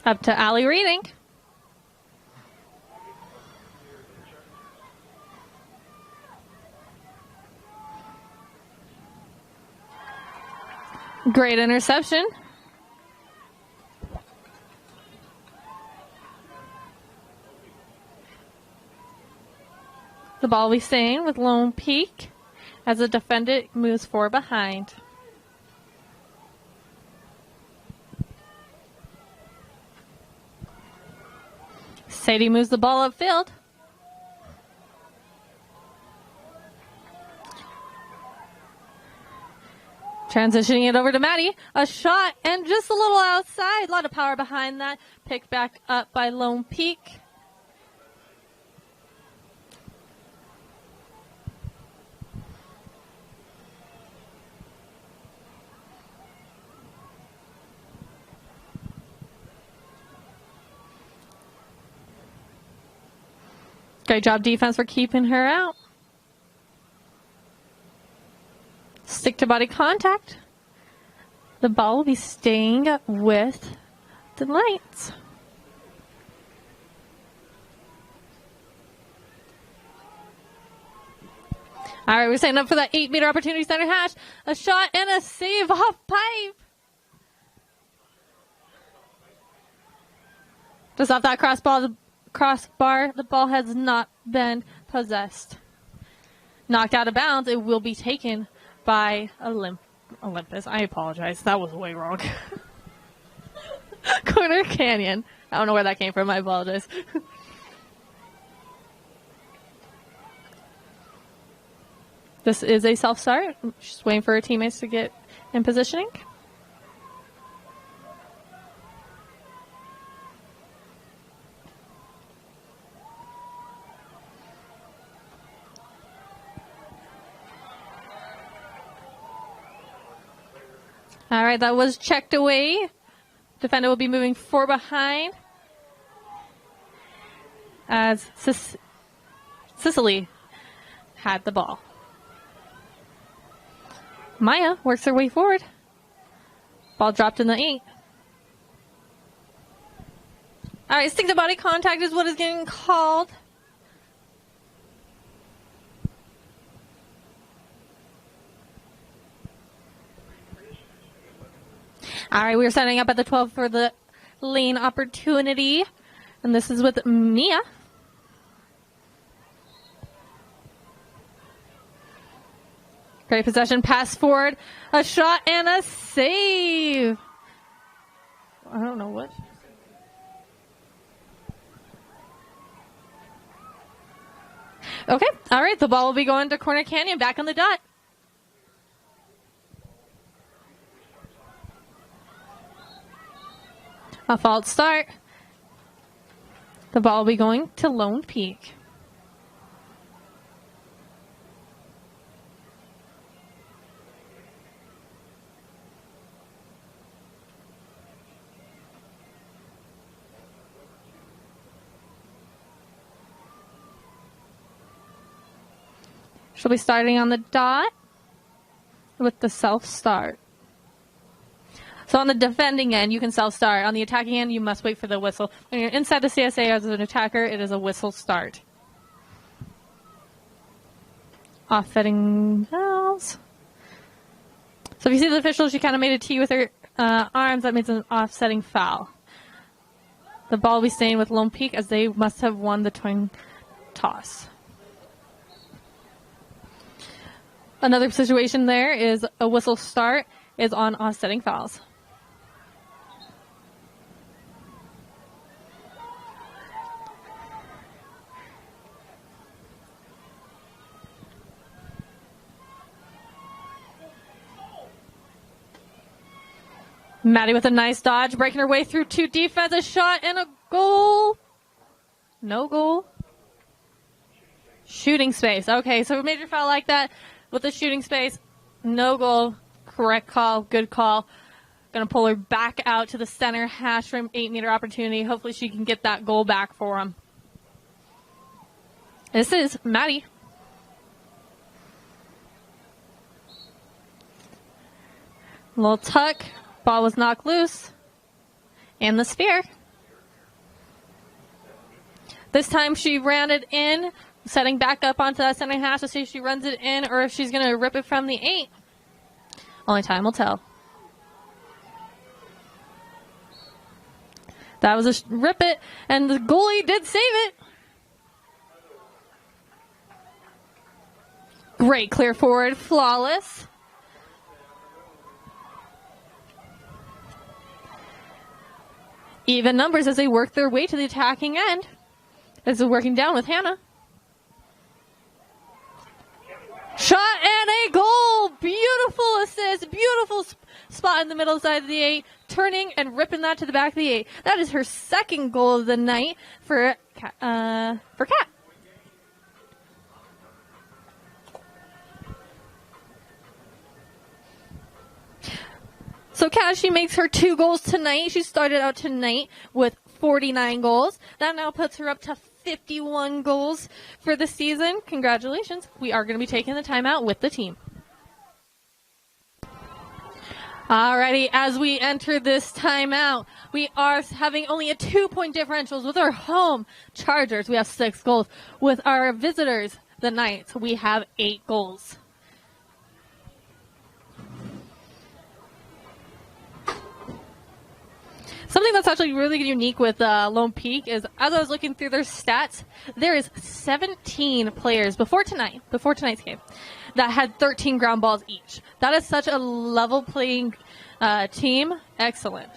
Up to Allie Reading. Great interception. The ball will be staying with Lone Peak as the defendant moves 4 behind. Sadie moves the ball upfield. Transitioning it over to Maddie. A shot and just a little outside. A lot of power behind that. Picked back up by Lone Peak. Great job defense for keeping her out. Stick to body contact. The ball will be staying with the Knights. All right, we're setting up for that 8-meter opportunity center hash. A shot and a save off pipe. Just off that crossbar, the ball has not been possessed. Knocked out of bounds, it will be taken by Olympus. I apologize. That was way wrong. Corner Canyon. I don't know where that came from. I apologize. This is a self-start. Just waiting for her teammates to get in positioning. All right, that was checked away. Defender will be moving 4 behind as Sicily had the ball. Maya works her way forward. Ball dropped in the 8. All right, stick to body contact is what is getting called. All right, we're setting up at the 12 for the lane opportunity. And this is with Mia. Great possession, pass forward, a shot and a save. I don't know what. Okay, all right, the ball will be going to Corner Canyon, back on the dot. A false start. The ball will be going to Lone Peak. She'll be starting on the dot with the self-start. So on the defending end, you can self-start. On the attacking end, you must wait for the whistle. When you're inside the CSA as an attacker, it is a whistle start. Offsetting fouls. So if you see the official, she kind of made a T with her arms. That means an offsetting foul. The ball will be staying with Lone Peak as they must have won the coin toss. Another situation there is a whistle start is on offsetting fouls. Maddie with a nice dodge, breaking her way through 2 defense, a shot and a goal. No goal. Shooting space. Okay, so a major foul like that with the shooting space. No goal. Correct call. Good call. Going to pull her back out to the center hash from 8-meter opportunity. Hopefully she can get that goal back for him. This is Maddie. Little tuck. Ball was knocked loose. And the spear. This time she ran it in, setting back up onto that center hash to see if she runs it in or if she's going to rip it from the 8. Only time will tell. That was a rip it, and the goalie did save it. Great clear forward, flawless. Even numbers as they work their way to the attacking end. As they're working down with Hannah. Shot and a goal! Beautiful assist, beautiful spot in the middle side of the 8, turning and ripping that to the back of the 8. That is her second goal of the night for Kat. So Kat, she makes her 2 goals tonight. She started out tonight with 49 goals. That now puts her up to 51 goals for the season. Congratulations. We are going to be taking the timeout with the team. Alrighty, as we enter this timeout, we are having only a 2-point differentials with our home Chargers. We have 6 goals. With our visitors, the Knights, we have 8 goals. Something that's actually really unique with Lone Peak is, as I was looking through their stats, there is 17 players before tonight's game, that had 13 ground balls each. That is such a level playing team. Excellent.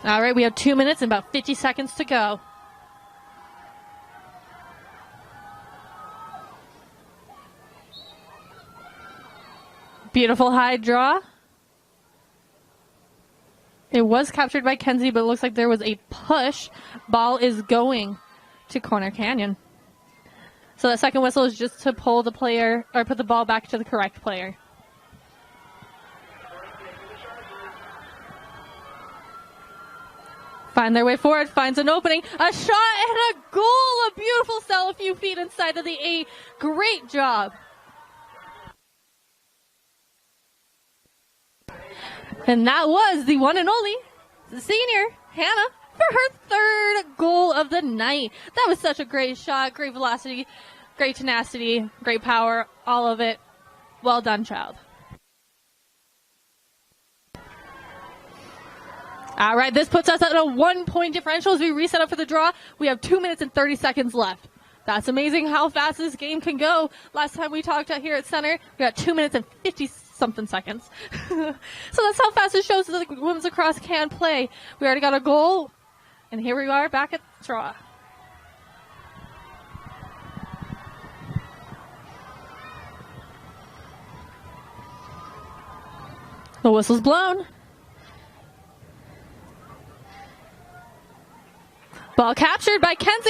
All right, we have 2 minutes and about 50 seconds to go. Beautiful high draw. It was captured by Kenzie, but it looks like there was a push. Ball is going to Corner Canyon. So that second whistle is just to pull the player, or put the ball back to the correct player. Find their way forward, finds an opening, a shot and a goal, a beautiful cell a few feet inside of the 8. Great job. And that was the one and only senior, Hannah, for her 3rd goal of the night. That was such a great shot, great velocity, great tenacity, great power, all of it. Well done, child. All right, this puts us at a 1-point differential as we reset up for the draw. We have 2 minutes and 30 seconds left. That's amazing how fast this game can go. Last time we talked out here at center, we got 2 minutes and 50-something seconds. So that's how fast it shows that the women's lacrosse can play. We already got a goal, and here we are back at the draw. The whistle's blown. Ball captured by Kenzie.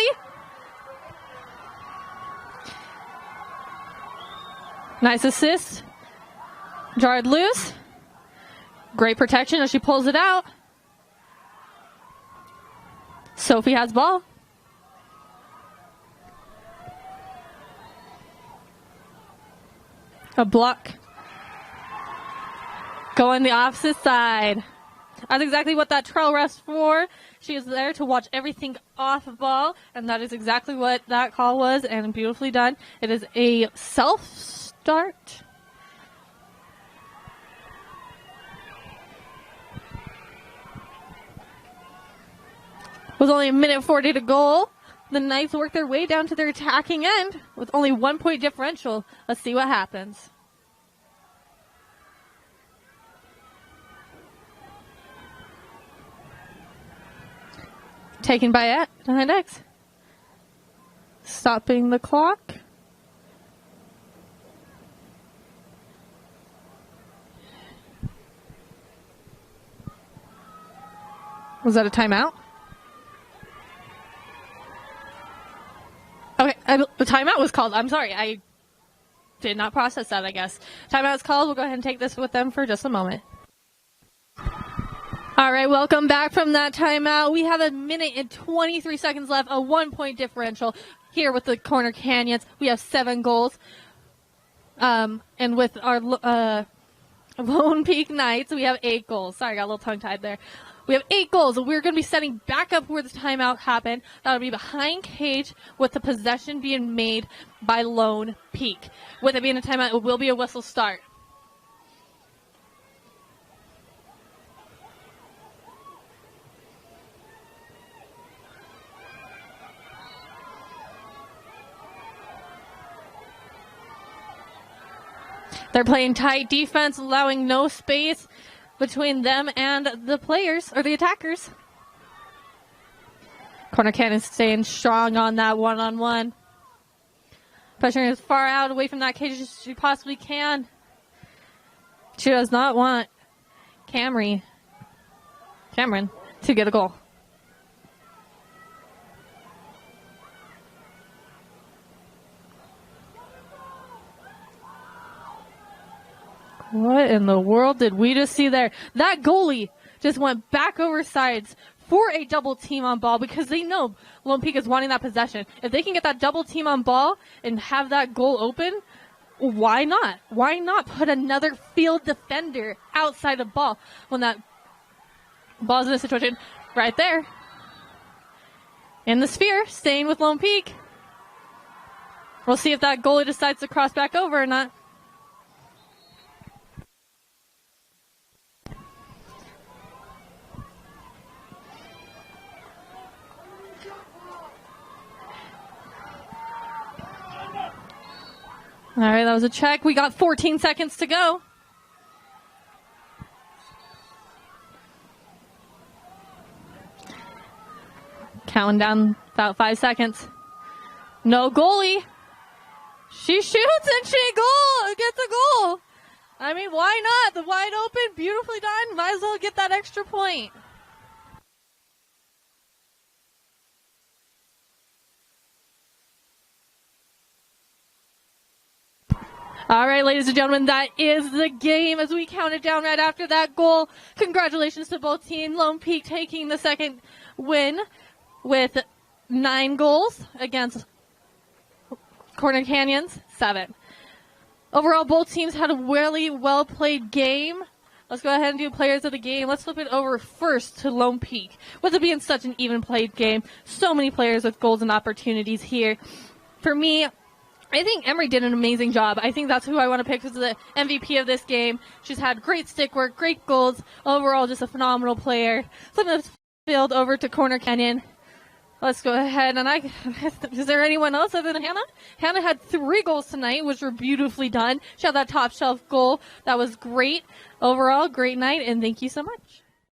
Nice assist. Jarred loose. Great protection as she pulls it out. Sophie has ball. A block. Going the opposite side. That's exactly what that trail ref's for. She is there to watch everything off of ball, and that is exactly what that call was, and beautifully done. It is a self-start. With only a minute 40 to go, the Knights work their way down to their attacking end with only 1-point differential. Let's see what happens. Taken by behind X. Stopping the clock. Was that a timeout? Okay, the timeout was called. I'm sorry, I did not process that, I guess. Timeout is called. We'll go ahead and take this with them for just a moment. All right, welcome back from that timeout. We have a minute and 23 seconds left, a 1-point differential here with the Corner Canyons. We have 7 goals. And with our Lone Peak Knights, we have 8 goals. Sorry, I got a little tongue-tied there. We have 8 goals. We're going to be setting back up where the timeout happened. That'll be behind cage with the possession being made by Lone Peak. With it being a timeout, it will be a whistle start. They're playing tight defense, allowing no space between them and the players, or the attackers. Corner Canyon staying strong on that one-on-one. Pressuring as far out away from that cage as she possibly can. She does not want Cameron to get a goal. What in the world did we just see there? That goalie just went back over sides for a double team on ball because they know Lone Peak is wanting that possession. If they can get that double team on ball and have that goal open, why not? Why not put another field defender outside the ball when that ball's in a situation right there? In the sphere, staying with Lone Peak. We'll see if that goalie decides to cross back over or not. All right, that was a check. We got 14 seconds to go. Counting down about 5 seconds. No goalie. She shoots and she gets a goal. I mean, why not? The wide open, beautifully done. Might as well get that extra point. All right, ladies and gentlemen, that is the game as we counted down right after that goal. Congratulations to both teams. Lone Peak taking the second win with 9 goals against Corner Canyon's 7. Overall, both teams had a really well-played game. Let's go ahead and do players of the game. Let's flip it over first to Lone Peak. With it being such an even-played game, so many players with goals and opportunities here. For me, I think Emery did an amazing job. I think that's who I want to pick as the MVP of this game. She's had great stick work, great goals. Overall, just a phenomenal player. Flipping the field over to Corner Canyon. Let's go ahead. And is there anyone else other than Hannah? Hannah had 3 goals tonight, which were beautifully done. She had that top shelf goal. That was great. Overall, great night, and thank you so much.